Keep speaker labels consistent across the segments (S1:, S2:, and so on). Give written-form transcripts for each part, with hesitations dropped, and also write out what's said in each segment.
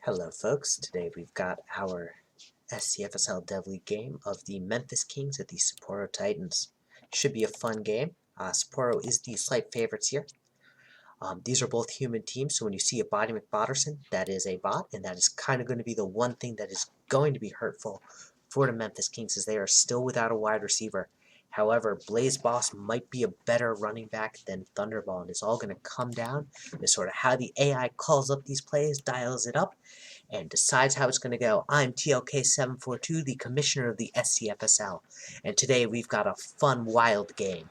S1: Hello folks, today we've got our SCFSL Dev League game of the Memphis Kings at the Sapporo Titans. Should be a fun game. Sapporo is the slight favorites here. These are both human teams, so when you see a Body McBotterson, that is a bot, and that is kind of going to be the one thing that is going to be hurtful for the Memphis Kings, as they are still without a wide receiver. However, Blaze Boss might be a better running back than Thunderball, and it's all going to come down to sort of how the AI calls up these plays, dials it up, and decides how it's going to go. I'm TLK742, the commissioner of the SCFSL, and today we've got a fun, wild game.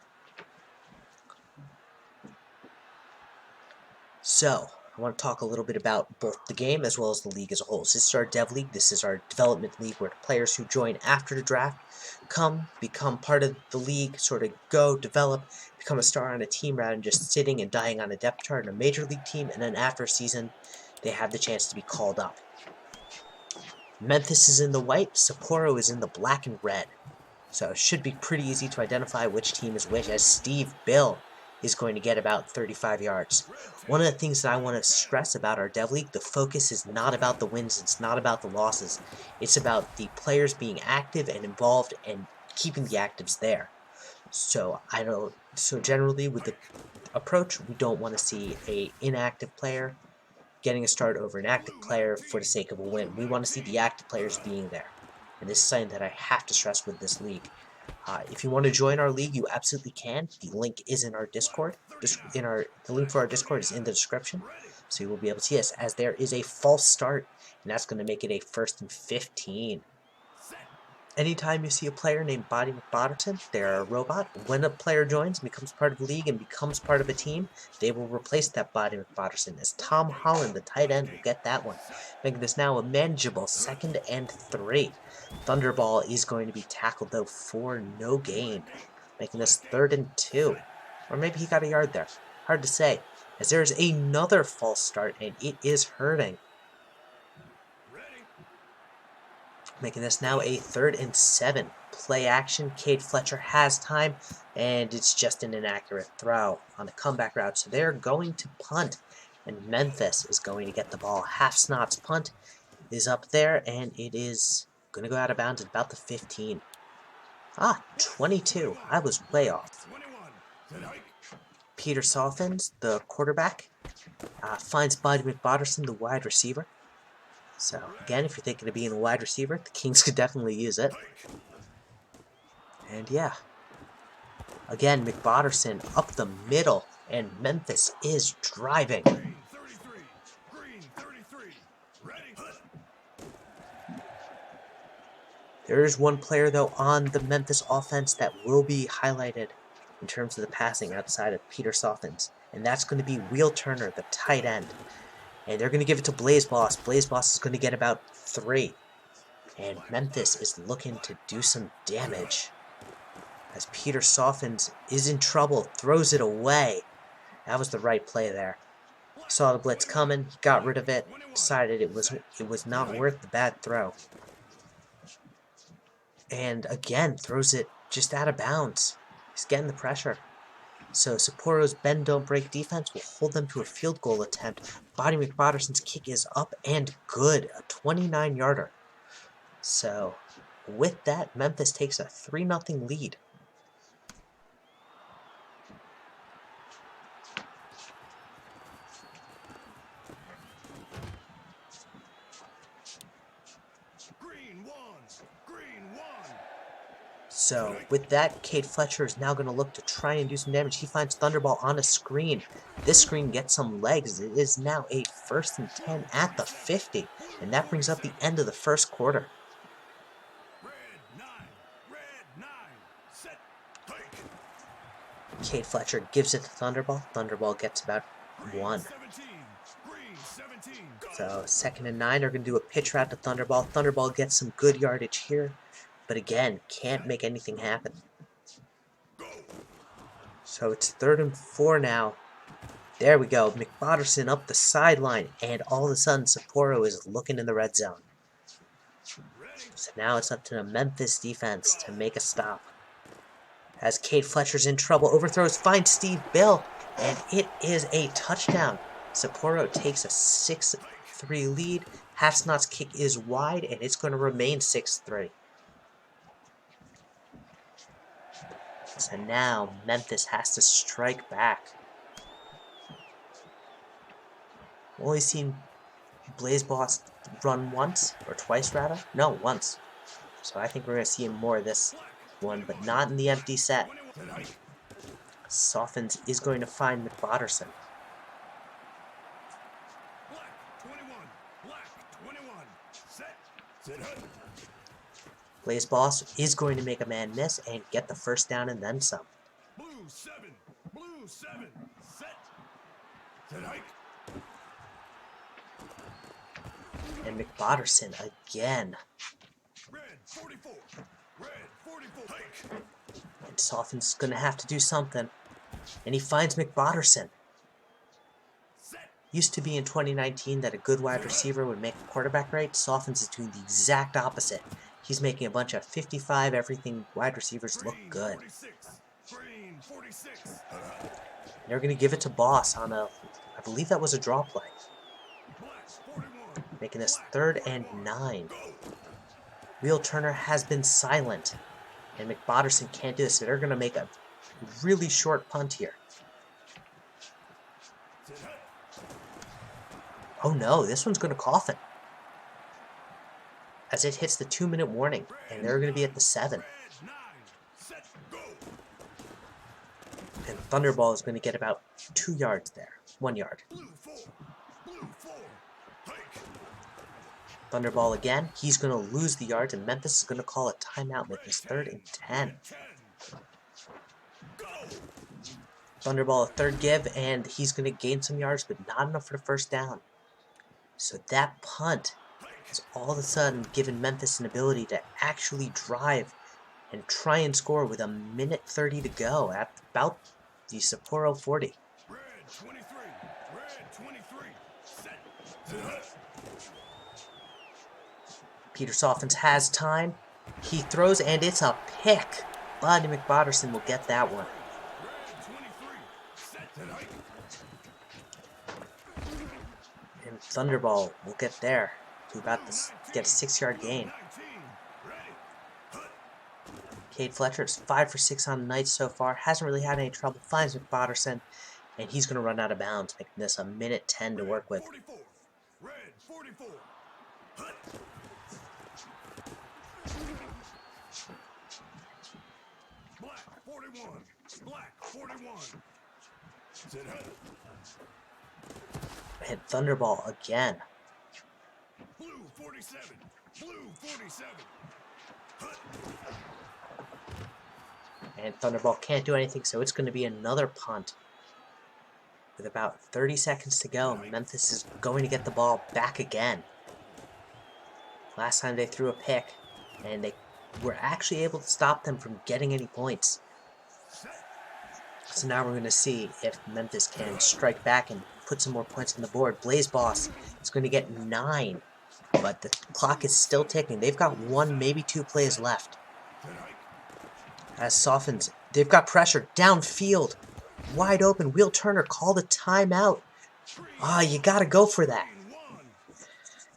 S1: So, I want to talk a little bit about both the game as well as the league as a whole. So this is our Dev League. This is our development league where the players who join after the draft become part of the league, sort of go, develop, become a star on a team rather than just sitting and dying on a depth chart in a major league team, and then after a season, they have the chance to be called up. Memphis is in the white, Sapporo is in the black and red. So it should be pretty easy to identify which team is which, as Steve Bill is going to get about 35 yards. One of the things that I want to stress about our Dev League, the focus is not about the wins, it's not about the losses. It's about the players being active and involved and keeping the actives there. So generally with the approach, we don't want to see an inactive player getting a start over an active player for the sake of a win. We want to see the active players being there. And this is something that I have to stress with this league. If you want to join our league, you absolutely can. The link is in our Discord. The link for our Discord is in the description, so you will be able to see us, as there is a false start, and that's going to make it a 1st and 15. Anytime you see a player named Body McBotterson, they're a robot. When a player joins, becomes part of the league, and becomes part of a team, they will replace that Body McBotterson, as Tom Holland, the tight end, will get that one, making this now a manageable 2nd and 3. Thunderball is going to be tackled, though, for no gain, making this 3rd and 2. Or maybe he got a yard there. Hard to say, as there's another false start, and it is hurting. Making this now a 3rd and 7. Play action. Cade Fletcher has time, and it's just an inaccurate throw on the comeback route. So they're going to punt, and Memphis is going to get the ball. Half Snot's punt is up there, and it is going to go out of bounds at about the 15. 22. I was way off. Peter Softens, the quarterback, finds Body McBotterson, the wide receiver. So, again, if you're thinking of being a wide receiver, the Kings could definitely use it. And yeah. Again, McBotterson up the middle, and Memphis is driving. There is one player, though, on the Memphis offense that will be highlighted in terms of the passing outside of Peter Softens, and that's going to be Will Turner, the tight end. And they're going to give it to Blaze Boss. Blaze Boss is going to get about 3. And Memphis is looking to do some damage, as Peter Softens is in trouble, throws it away. That was the right play there. Saw the blitz coming, got rid of it, decided it was not worth the bad throw. And again, throws it just out of bounds. He's getting the pressure. So Sapporo's bend don't break defense will hold them to a field goal attempt. Body McBotterson's kick is up and good, a 29-yarder. So with that, Memphis takes a 3-0 lead. So, with that, Cade Fletcher is now going to look to try and do some damage. He finds Thunderball on a screen. This screen gets some legs. It is now a 1st and 10 at the 50. And that brings up the end of the first quarter. Cade Fletcher gives it to Thunderball. Thunderball gets about 1. So, 2nd and 9 are going to do a pitch route to Thunderball. Thunderball gets some good yardage here, but again, can't make anything happen. So it's 3rd and 4 now. There we go. McBotterson up the sideline, and all of a sudden, Sapporo is looking in the red zone. So now it's up to the Memphis defense to make a stop. As Cade Fletcher's in trouble, overthrows, finds Steve Bill, and it is a touchdown. Sapporo takes a 6-3 lead. Hasnot's kick is wide, and it's going to remain 6-3. So now Memphis has to strike back. Only seen Blaze Boss run once, or twice rather. No, once. So I think we're going to see more of this one, but not in the empty set. Softens is going to find McBotterson. Blaze Boss is going to make a man miss and get the first down and then some.
S2: Blue 7, set hike.
S1: And McBotterson again.
S2: Red 44, hike.
S1: And Soften's going to have to do something. And he finds McBotterson. Used to be in 2019 that a good wide receiver would make a quarterback right. Softens is doing the exact opposite. He's making a bunch of 55 everything wide receivers look good. They're going to give it to Boss on a, I believe that was a draw play. Making this 3rd and 9. Wheel Turner has been silent. And McBotterson can't do this, so they're going to make a really short punt here. Oh no, this one's going to coffin. As it hits the 2-minute warning, and they're going to be at the 7. And Thunderball is going to get about 2 yards there. 1 yard. Thunderball again. He's going to lose the yards, and Memphis is going to call a timeout with this 3rd and 10. Thunderball a 3rd give, and he's going to gain some yards, but not enough for the first down. So that punt has all of a sudden given Memphis an ability to actually drive and try and score with 1:30 to go at about the Sapporo 40.
S2: Red 23, set.
S1: Peter Softens has time. He throws, and it's a pick. Buddy McBotterson will get that one. And Thunderball will get there to about this, get a 6-yard gain. Cade Fletcher is 5 for 6 on the night so far. Hasn't really had any trouble. Finds McBotterson, and he's going to run out of bounds, making this 1:10 to work with.
S2: Red 44. Black 41. Sit hut.
S1: And Thunderball again.
S2: Blue 47. Hut.
S1: And Thunderball can't do anything, so it's going to be another punt. With about 30 seconds to go, Memphis is going to get the ball back again. Last time they threw a pick, and they were actually able to stop them from getting any points. So now we're going to see if Memphis can strike back and put some more points on the board. Blaze Boss is going to get 9, but the clock is still ticking. They've got 1, maybe 2 plays left. As Softens, they've got pressure downfield, wide open. Wheel Turner called a timeout. Ah, you got to go for that.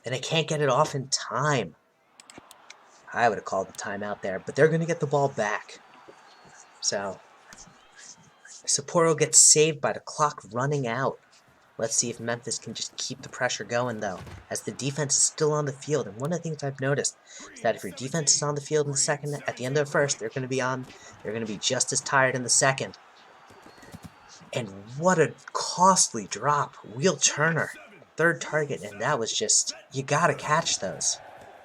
S1: And they can't get it off in time. I would have called the timeout there, but they're going to get the ball back. So Sapporo gets saved by the clock running out. Let's see if Memphis can just keep the pressure going, though, as the defense is still on the field. And one of the things I've noticed is that if your defense is on the field in the second, at the end of the first, they're going to be just as tired in the second. And what a costly drop. Wheel Turner, 3rd target, and that was just, you got to catch those.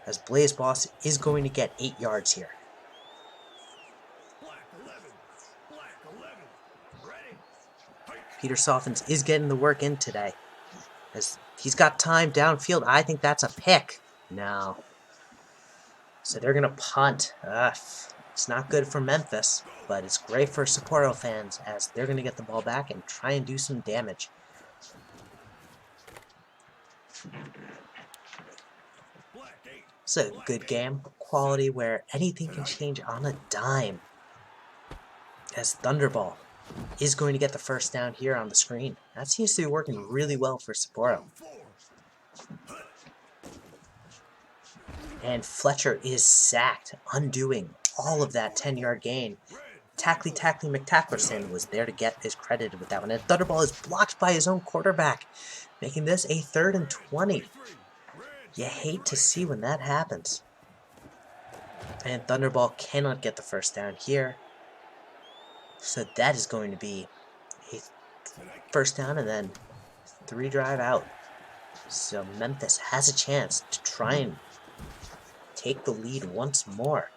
S1: As Blaze Boss is going to get 8 yards here. Peter Softens is getting the work in today. As he's got time downfield. I think that's a pick. No. So they're going to punt. It's not good for Memphis, but it's great for Sapporo fans as they're going to get the ball back and try and do some damage. It's a good game. Quality where anything can change on a dime. As Thunderball is going to get the first down here on the screen. That seems to be working really well for Sapporo. And Fletcher is sacked, undoing all of that 10-yard gain. Tackly McTacklerson was there to get his credited with that one. And Thunderball is blocked by his own quarterback, making this a 3rd and 20. You hate to see when that happens. And Thunderball cannot get the first down here. So that is going to be a first down and then 3 drive out. So Memphis has a chance to try and take the lead once more.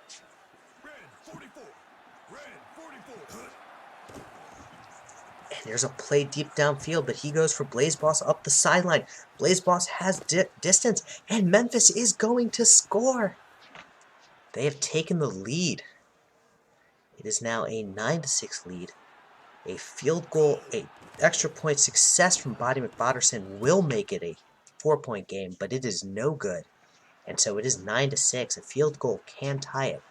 S1: And there's a play deep downfield, but he goes for Blaze Boss up the sideline. Blaze Boss has distance, and Memphis is going to score. They have taken the lead. It is now a 9-6 lead. A field goal, a extra point success from Buddy McBotterson will make it a 4-point game, but it is no good. And so it is 9-6. A field goal can tie it.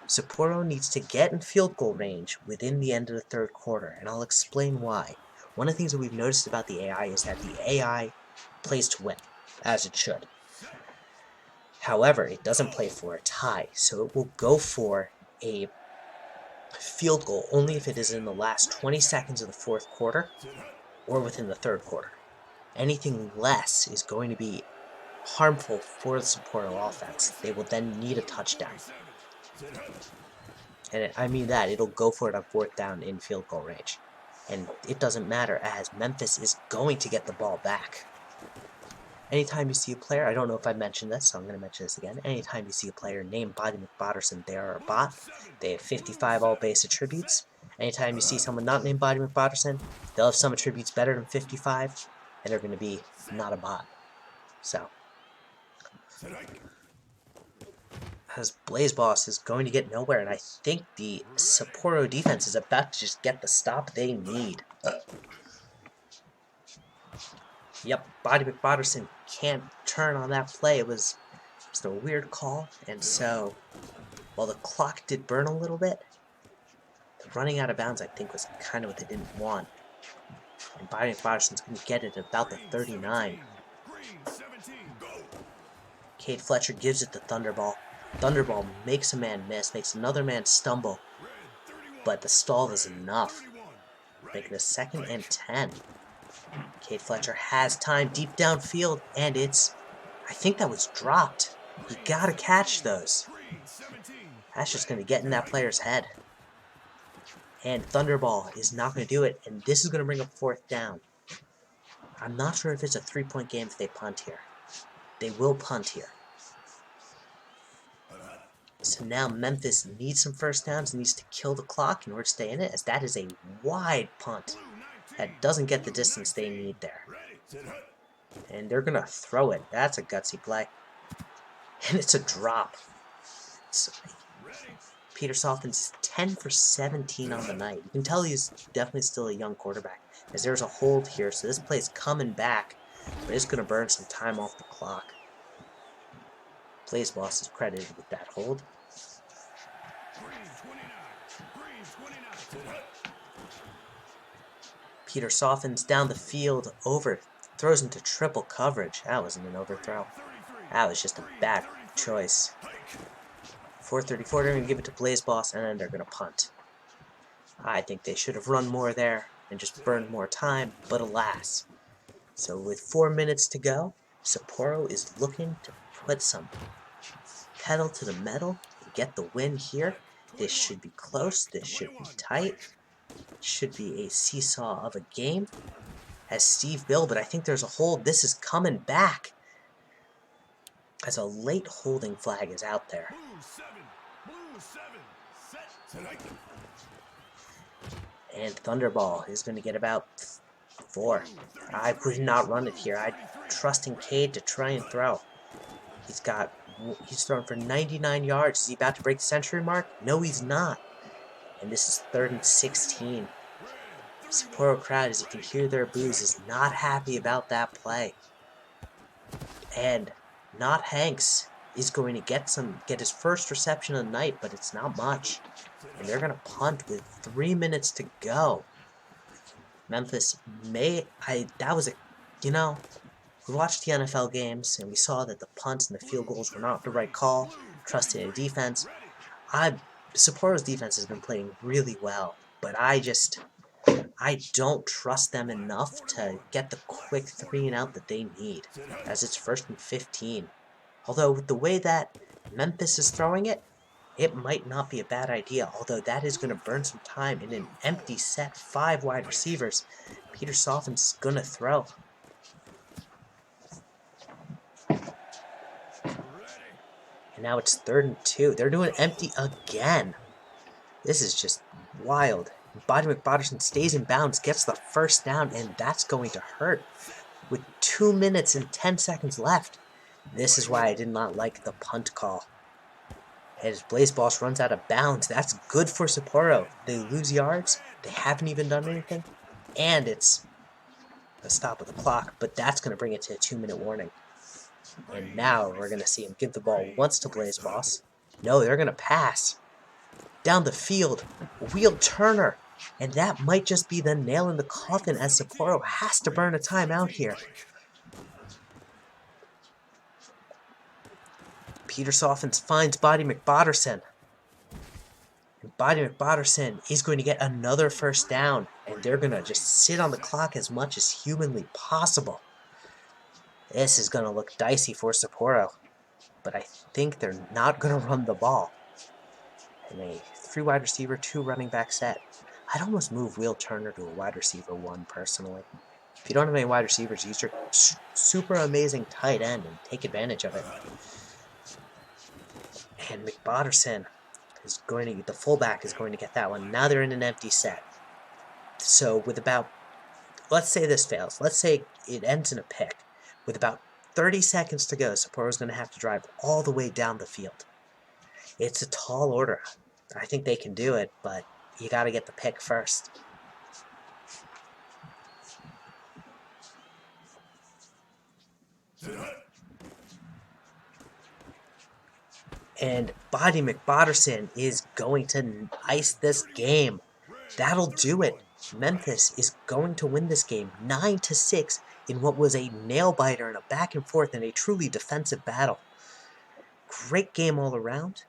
S1: Sapporo needs to get in field goal range within the end of the 3rd quarter, and I'll explain why. One of the things that we've noticed about the AI is that the AI plays to win, as it should. However, it doesn't play for a tie, so it will go for a field goal only if it is in the last 20 seconds of the 4th quarter or within the 3rd quarter. Anything less is going to be harmful for the Sapporo offense. They will then need a touchdown. And I mean that, it'll go for it on 4th down in field goal range. And it doesn't matter as Memphis is going to get the ball back. Anytime you see a player, I don't know if I mentioned this, so I'm going to mention this again. Anytime you see a player named Buddy McBotterson, they are a bot. They have 55 all-base attributes. Anytime you see someone not named Buddy McBotterson, they'll have some attributes better than 55, and they're going to be not a bot. So, as Blaze Boss is going to get nowhere, and I think the Sapporo defense is about to just get the stop they need. Yep, Buddy McBotterson can't turn on that play. It was just a weird call, and so while the clock did burn a little bit, the running out of bounds I think was kind of what they didn't want. And Buddy McBotterson's going to get it at about the 39. Cade Fletcher gives it to Thunderball. Thunderball makes a man miss, makes another man stumble, but the stall is enough, making it 2nd and 10. Cade Fletcher has time deep downfield, and I think that was dropped. You gotta catch those. That's just gonna get in that player's head. And Thunderball is not gonna do it, and this is gonna bring up 4th down. I'm not sure if it's a 3-point game if they punt here. They will punt here. So now Memphis needs some first downs, needs to kill the clock in order to stay in it, as that is a wide punt that doesn't get the distance they need there. And they're going to throw it. That's a gutsy play. And it's a drop. Peter Softon's 10 for 17 on the night. You can tell he's definitely still a young quarterback, as there's a hold here, so this play's coming back, but it's going to burn some time off the clock. Blaze Boss is credited with that hold. Peter softens down the field, throws into triple coverage. That wasn't an overthrow. That was just a bad choice. 4:34, they're going to give it to Blaze Boss, and then they're going to punt. I think they should have run more there and just burned more time, but alas. So with 4 minutes to go, Sapporo is looking to put some pedal to the metal and get the win here. This should be close. This should be tight. Should be a seesaw of a game. As Steve Bill, but I think there's a hold. This is coming back. As a late holding flag is out there. And Thunderball is going to get about 4. I would not run it here. I'm trusting Cade to try and throw. He's thrown for 99 yards. Is he about to break the century mark? No, he's not. And this is 3rd and 16. Sapporo crowd, as you can hear their boos, is not happy about that play. And Not Hanks is going to get his first reception of the night, but it's not much. And they're going to punt with 3 minutes to go. Memphis that was We watched the NFL games, and we saw that the punts and the field goals were not the right call, trusting a defense. Sapporo's defense has been playing really well, but I don't trust them enough to get the quick 3-and-out that they need, as it's 1st and 15. Although with the way that Memphis is throwing it, it might not be a bad idea, although that is going to burn some time in an empty set, 5 wide receivers. Peter Soffin's going to throw. And now it's 3rd and 2. They're doing empty again. This is just wild. Body McBotterson stays in bounds, gets the first down, and that's going to hurt. With 2 minutes and 10 seconds left. This is why I did not like the punt call. As Blaze Boss runs out of bounds, that's good for Sapporo. They lose yards, they haven't even done anything, and it's a stop of the clock, but that's going to bring it to a 2-minute warning. And now we're going to see him give the ball once to Blaze Boss. No, they're going to pass. Down the field, Wheel Turner. And that might just be the nail in the coffin, as Sapporo has to burn a timeout here. Peter Soffins finds Body McBotterson. And Body McBotterson is going to get another first down. And they're going to just sit on the clock as much as humanly possible. This is going to look dicey for Sapporo. But I think they're not going to run the ball. And a 3 wide receiver, 2 running back set. I'd almost move Wheel Turner to a wide receiver 1 personally. If you don't have any wide receivers, use your super amazing tight end and take advantage of it. And McBotterson is going to, the fullback is going to get that one. Now they're in an empty set. So with about, let's say this fails. Let's say it ends in a pick. With about 30 seconds to go, Sapporo's going to have to drive all the way down the field. It's a tall order. I think they can do it, but you got to get the pick first. And Body McBotterson is going to ice this game. That'll do it. Memphis is going to win this game 9-6 in what was a nail-biter and a back and forth and a truly defensive battle. Great game all around.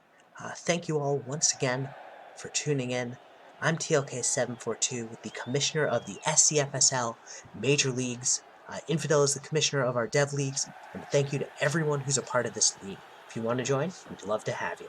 S1: Thank you all once again for tuning in. I'm TLK742 with the commissioner of the SCFSL Major Leagues. Infidel is the commissioner of our Dev Leagues. And thank you to everyone who's a part of this league. If you want to join, we'd love to have you.